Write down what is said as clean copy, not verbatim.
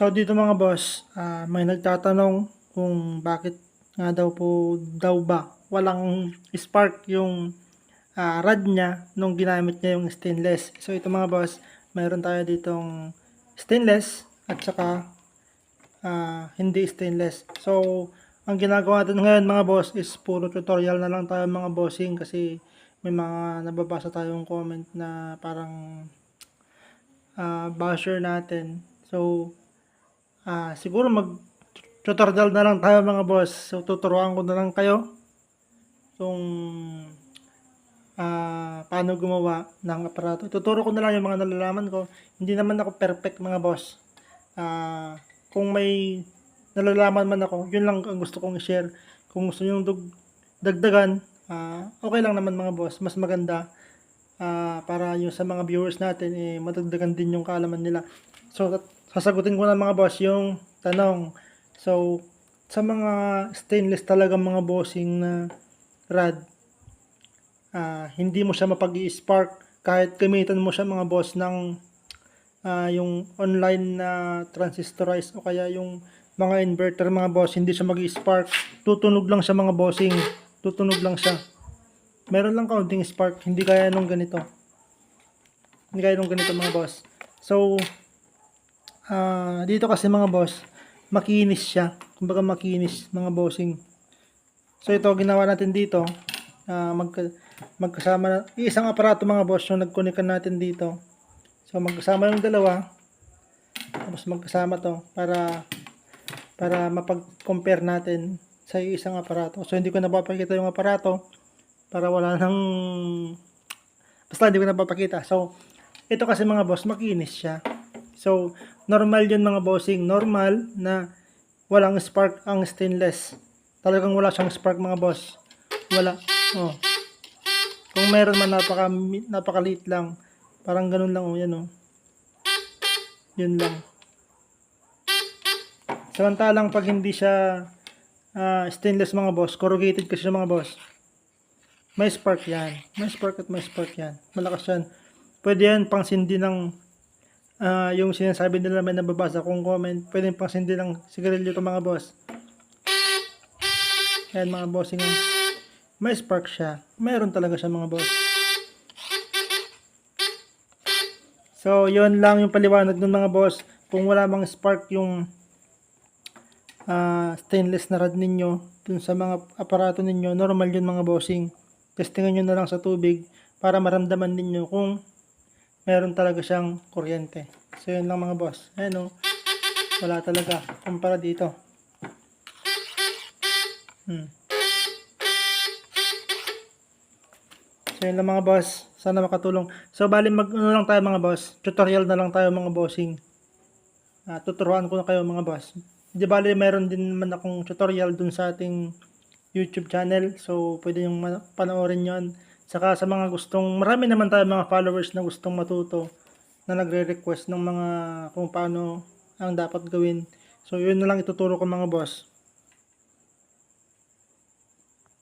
So dito mga boss, may nagtatanong kung bakit nga daw ba walang spark yung rod niya nung ginamit niya yung stainless. So ito mga boss, mayroon tayo ditong stainless at saka hindi stainless. So ang ginagawa natin ngayon mga boss is puro tutorial na lang tayo mga bossing kasi may mga nababasa tayong comment na parang basher natin. So siguro mag-tutorial na lang tayo mga boss. So, tuturuan ko na lang kayo kung paano gumawa ng aparato. Tuturo ko na lang yung mga nalalaman ko. Hindi naman ako perfect mga boss. Kung may nalalaman man ako, yun lang ang gusto kong i-share. Kung gusto nyo dagdagan, okay lang naman mga boss. Mas maganda para yung sa mga viewers natin, madagdagan din yung kaalaman nila. So, sasagutin ko na mga boss yung tanong. So, sa mga stainless talaga mga bossing na rod, hindi mo siya mapag-i-spark kahit gamitan mo siya mga boss ng yung online na transistorized o kaya yung mga inverter mga boss, hindi siya mag-i-spark. Tutunog lang siya mga bossing. Tutunog lang siya. Meron lang kaunting spark, hindi kaya nung ganito. Hindi kaya nung ganito mga boss. So, dito kasi mga boss, makinis siya. Kumbaga makinis mga bossing. So ito ginawa natin dito, magkasama na isang aparato mga boss yung nagkunikan natin dito. So magkasama yung dalawa. Tapos magkasama to para mapag-compare natin sa isang aparato. So hindi ko napapakita yung aparato para wala nang basta hindi ko napapakita. So ito kasi mga boss, makinis siya. So normal yun mga bossing, normal na walang spark ang stainless. Talagang wala siyang spark mga boss. Wala. Oh. Kung meron man napakaliit lang. Parang ganun lang oh, yan oh. Yun lang. Samantalang pag hindi siya stainless mga boss, corrugated kasi siya mga boss. May spark yan. May spark at may spark yan. Malakas yan. Pwede yan pang sindi ng yung sinasabi nila may nababasa kong comment, pwedeng pang sindi ng sigarilyo ito mga boss. Yan mga bossing. May spark siya. Mayroon talaga siya mga boss. So, yun lang yung paliwanag ng mga boss. Kung wala mang spark yung stainless na rod ninyo dun sa mga aparato ninyo, normal yun mga bossing. Testingan nyo na lang sa tubig para maramdaman ninyo kung meron talaga siyang kuryente. So, yun lang mga boss. Ayan o. Wala talaga. Kumpara dito. So, yun lang mga boss. Sana makatulong. So, bali ano lang tayo mga boss. Tutorial na lang tayo mga bossing. Tuturuan ko na kayo mga boss. Di bali, mayroon din naman akong tutorial dun sa ating YouTube channel. So, pwede yung panoorin yon. Saka sa mga marami naman tayo mga followers na gustong matuto na nagre-request ng mga kung paano ang dapat gawin. So, yun na lang ituturo ko mga boss.